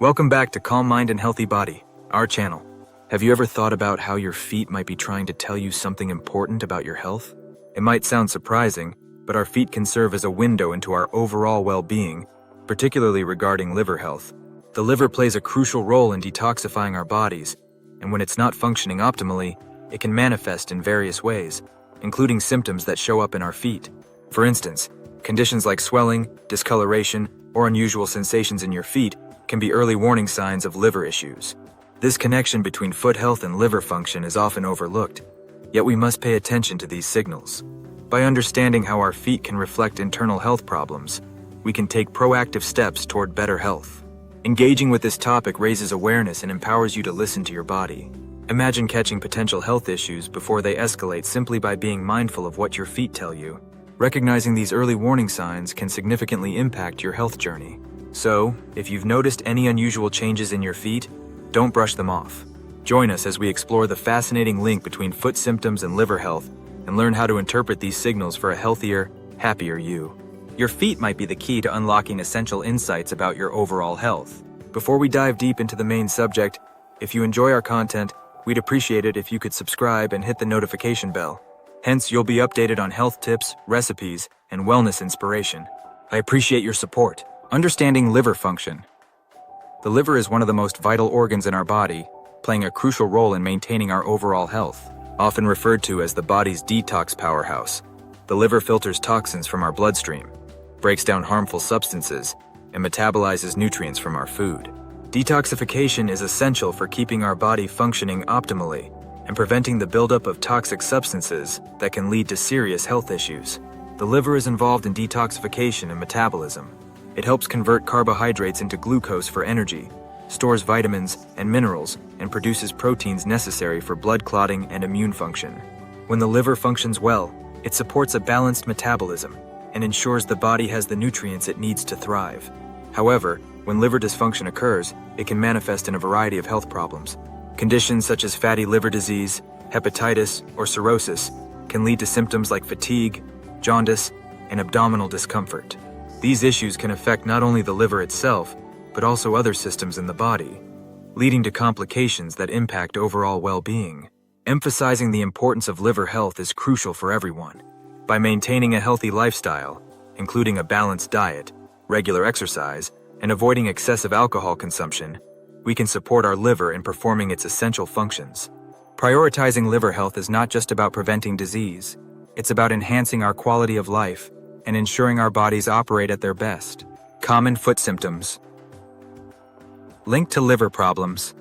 Welcome back to Calm Mind and Healthy Body, our channel. Have you ever thought about how your feet might be trying to tell you something important about your health? It might sound surprising, but our feet can serve as a window into our overall well-being, particularly regarding liver health. The liver plays a crucial role in detoxifying our bodies, and when it's not functioning optimally, it can manifest in various ways, including symptoms that show up in our feet. For instance, conditions like swelling, discoloration, or unusual sensations in your feet can be early warning signs of liver issues. This connection between foot health and liver function is often overlooked, yet we must pay attention to these signals. By understanding how our feet can reflect internal health problems, we can take proactive steps toward better health. Engaging with this topic raises awareness and empowers you to listen to your body. Imagine catching potential health issues before they escalate simply by being mindful of what your feet tell you. Recognizing these early warning signs can significantly impact your health journey. So, if you've noticed any unusual changes in your feet, don't brush them off. Join us as we explore the fascinating link between foot symptoms and liver health and learn how to interpret these signals for a healthier, happier you. Your feet might be the key to unlocking essential insights about your overall health. Before we dive deep into the main subject, if you enjoy our content, we'd appreciate it if you could subscribe and hit the notification bell. Hence, you'll be updated on health tips, recipes, and wellness inspiration. I appreciate your support. Understanding liver function. The liver is one of the most vital organs in our body, playing a crucial role in maintaining our overall health. Often referred to as the body's detox powerhouse, the liver filters toxins from our bloodstream, breaks down harmful substances, and metabolizes nutrients from our food. Detoxification is essential for keeping our body functioning optimally and preventing the buildup of toxic substances that can lead to serious health issues. The liver is involved in detoxification and metabolism. It helps convert carbohydrates into glucose for energy, stores vitamins and minerals, and produces proteins necessary for blood clotting and immune function. When the liver functions well, it supports a balanced metabolism and ensures the body has the nutrients it needs to thrive. However, when liver dysfunction occurs, it can manifest in a variety of health problems. Conditions such as fatty liver disease, hepatitis, or cirrhosis can lead to symptoms like fatigue, jaundice, and abdominal discomfort. These issues can affect not only the liver itself, but also other systems in the body, leading to complications that impact overall well-being. Emphasizing the importance of liver health is crucial for everyone. By maintaining a healthy lifestyle, including a balanced diet, regular exercise, and avoiding excessive alcohol consumption, we can support our liver in performing its essential functions. Prioritizing liver health is not just about preventing disease, it's about enhancing our quality of life and ensuring our bodies operate at their best. Common foot symptoms. Linked to liver problems.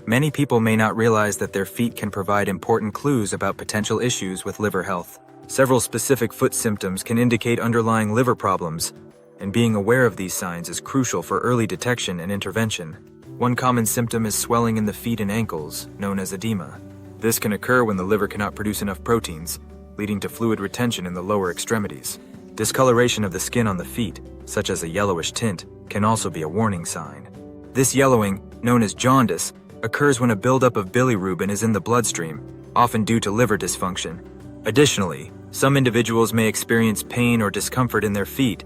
Many people may not realize that their feet can provide important clues about potential issues with liver health. Several specific foot symptoms can indicate underlying liver problems, and being aware of these signs is crucial for early detection and intervention. One common symptom is swelling in the feet and ankles, known as edema. This can occur when the liver cannot produce enough proteins, leading to fluid retention in the lower extremities. Discoloration of the skin on the feet, such as a yellowish tint, can also be a warning sign. This yellowing, known as jaundice, occurs when a buildup of bilirubin is in the bloodstream, often due to liver dysfunction. Additionally, some individuals may experience pain or discomfort in their feet,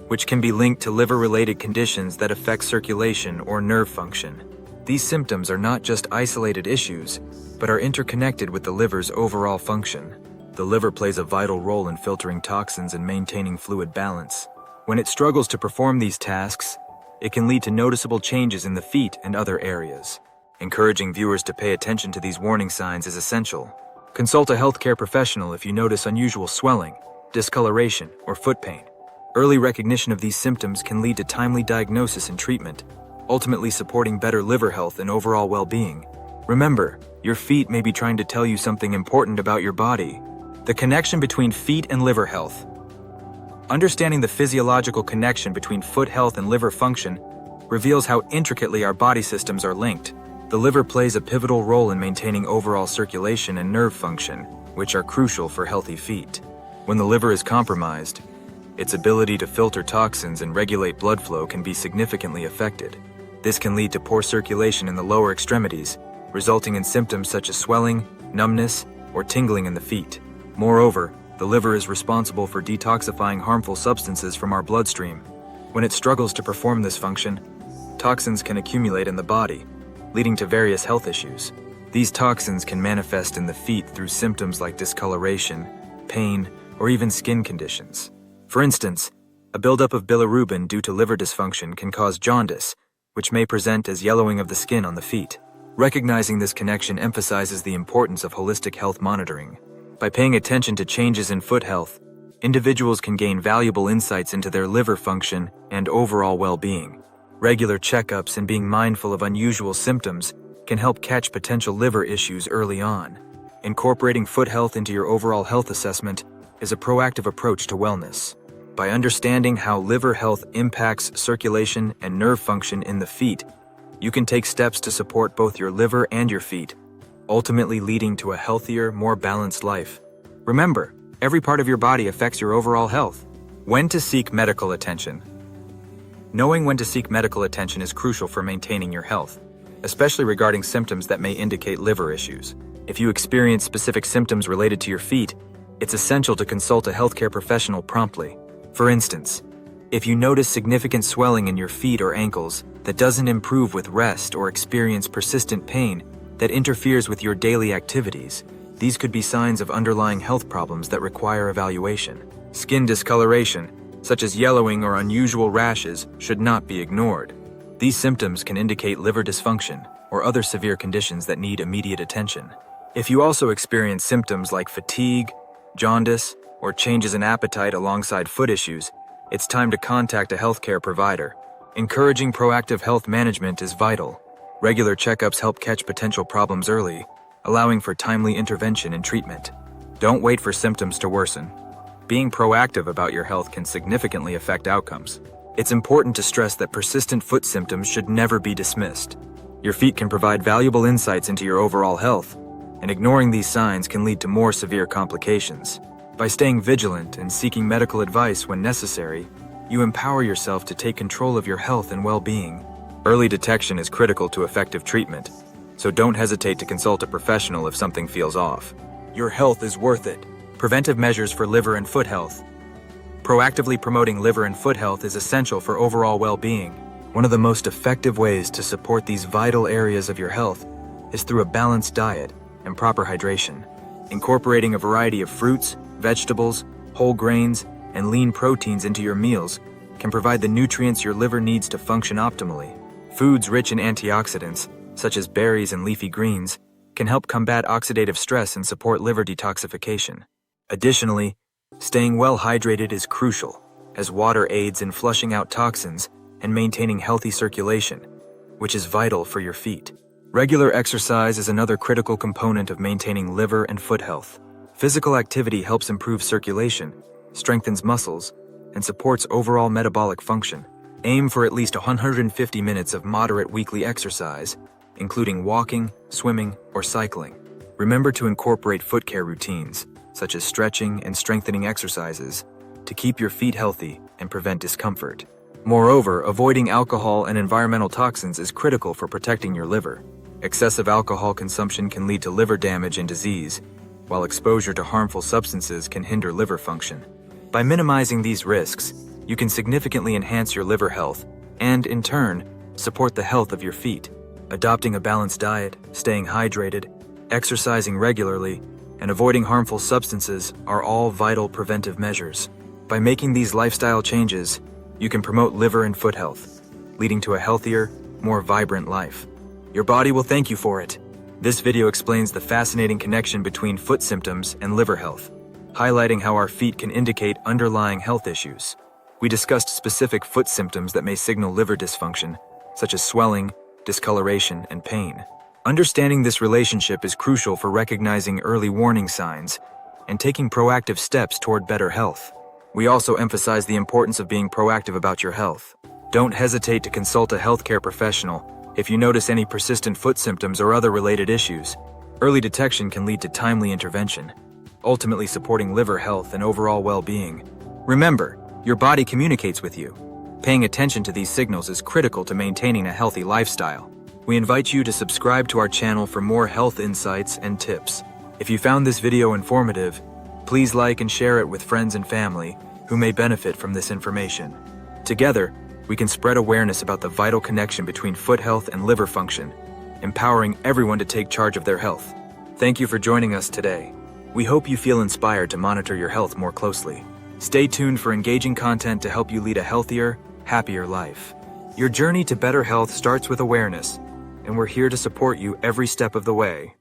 which can be linked to liver-related conditions that affect circulation or nerve function. These symptoms are not just isolated issues, but are interconnected with the liver's overall function. The liver plays a vital role in filtering toxins and maintaining fluid balance. When it struggles to perform these tasks, it can lead to noticeable changes in the feet and other areas. Encouraging viewers to pay attention to these warning signs is essential. Consult a healthcare professional if you notice unusual swelling, discoloration, or foot pain. Early recognition of these symptoms can lead to timely diagnosis and treatment, ultimately supporting better liver health and overall well-being. Remember, your feet may be trying to tell you something important about your body. The connection between feet and liver health. Understanding the physiological connection between foot health and liver function reveals how intricately our body systems are linked. The liver plays a pivotal role in maintaining overall circulation and nerve function, which are crucial for healthy feet. When the liver is compromised, its ability to filter toxins and regulate blood flow can be significantly affected. This can lead to poor circulation in the lower extremities, resulting in symptoms such as swelling, numbness, or tingling in the feet. Moreover, the liver is responsible for detoxifying harmful substances from our bloodstream. When it struggles to perform this function, toxins can accumulate in the body, leading to various health issues. These toxins can manifest in the feet through symptoms like discoloration, pain, or even skin conditions. For instance, a buildup of bilirubin due to liver dysfunction can cause jaundice, which may present as yellowing of the skin on the feet. Recognizing this connection emphasizes the importance of holistic health monitoring. By paying attention to changes in foot health, individuals can gain valuable insights into their liver function and overall well-being. Regular checkups and being mindful of unusual symptoms can help catch potential liver issues early on. Incorporating foot health into your overall health assessment is a proactive approach to wellness. By understanding how liver health impacts circulation and nerve function in the feet, you can take steps to support both your liver and your feet, ultimately leading to a healthier, more balanced life. Remember, every part of your body affects your overall health. When to seek medical attention. Knowing when to seek medical attention is crucial for maintaining your health, especially regarding symptoms that may indicate liver issues. If you experience specific symptoms related to your feet, it's essential to consult a healthcare professional promptly. For instance, if you notice significant swelling in your feet or ankles that doesn't improve with rest or experience persistent pain that interferes with your daily activities, these could be signs of underlying health problems that require evaluation. Skin discoloration, such as yellowing or unusual rashes, should not be ignored. These symptoms can indicate liver dysfunction or other severe conditions that need immediate attention. If you also experience symptoms like fatigue, jaundice, or changes in appetite alongside foot issues, it's time to contact a healthcare provider. Encouraging proactive health management is vital. Regular checkups help catch potential problems early, allowing for timely intervention and treatment. Don't wait for symptoms to worsen. Being proactive about your health can significantly affect outcomes. It's important to stress that persistent foot symptoms should never be dismissed. Your feet can provide valuable insights into your overall health, and ignoring these signs can lead to more severe complications. By staying vigilant and seeking medical advice when necessary, you empower yourself to take control of your health and well-being. Early detection is critical to effective treatment, so don't hesitate to consult a professional if something feels off. Your health is worth it. Preventive measures for liver and foot health. Proactively promoting liver and foot health is essential for overall well-being. One of the most effective ways to support these vital areas of your health is through a balanced diet and proper hydration. Incorporating a variety of fruits, vegetables, whole grains, and lean proteins into your meals can provide the nutrients your liver needs to function optimally. Foods rich in antioxidants, such as berries and leafy greens, can help combat oxidative stress and support liver detoxification. Additionally, staying well hydrated is crucial, as water aids in flushing out toxins and maintaining healthy circulation, which is vital for your feet. Regular exercise is another critical component of maintaining liver and foot health. Physical activity helps improve circulation, strengthens muscles, and supports overall metabolic function. Aim for at least 150 minutes of moderate weekly exercise, including walking, swimming, or cycling. Remember to incorporate foot care routines, such as stretching and strengthening exercises, to keep your feet healthy and prevent discomfort. Moreover, avoiding alcohol and environmental toxins is critical for protecting your liver. Excessive alcohol consumption can lead to liver damage and disease, while exposure to harmful substances can hinder liver function. By minimizing these risks, you can significantly enhance your liver health and, in turn, support the health of your feet. Adopting a balanced diet, staying hydrated, exercising regularly, and avoiding harmful substances are all vital preventive measures. By making these lifestyle changes, you can promote liver and foot health, leading to a healthier, more vibrant life. Your body will thank you for it. This video explains the fascinating connection between foot symptoms and liver health, highlighting how our feet can indicate underlying health issues. We discussed specific foot symptoms that may signal liver dysfunction, such as swelling, discoloration, and pain. Understanding this relationship is crucial for recognizing early warning signs and taking proactive steps toward better health. We also emphasize the importance of being proactive about your health. Don't hesitate to consult a healthcare professional if you notice any persistent foot symptoms or other related issues. Early detection can lead to timely intervention, ultimately supporting liver health and overall well-being. Remember, your body communicates with you. Paying attention to these signals is critical to maintaining a healthy lifestyle. We invite you to subscribe to our channel for more health insights and tips. If you found this video informative, please like and share it with friends and family who may benefit from this information. Together, we can spread awareness about the vital connection between foot health and liver function, empowering everyone to take charge of their health. Thank you for joining us today. We hope you feel inspired to monitor your health more closely. Stay tuned for engaging content to help you lead a healthier, happier life. Your journey to better health starts with awareness, and we're here to support you every step of the way.